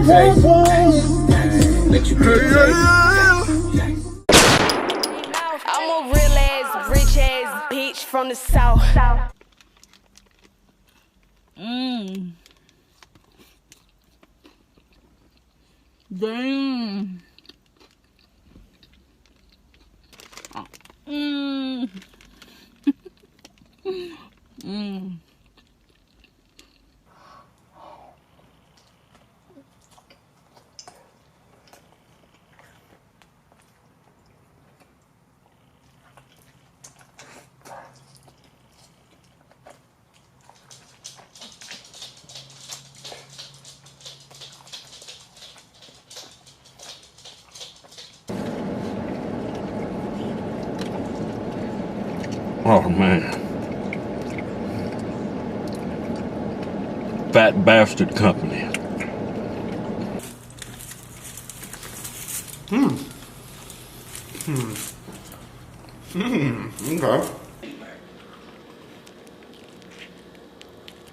taste. Let you get a I'm a real ass, rich ass bitch from the south. Mmm. Damn. Mmm. Mmm. Oh man. Fat Bastard Company. Okay.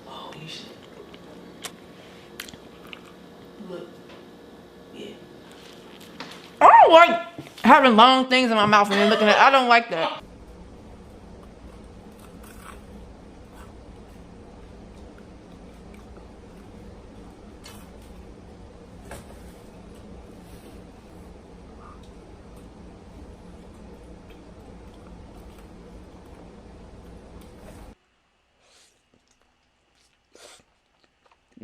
Oh, you should. Look. Yeah. I don't like having long things in my mouth and then looking at it. I don't like that.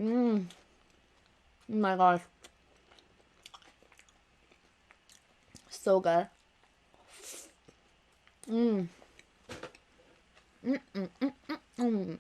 Oh my gosh. So good. Mmm. Mmm. Mmm.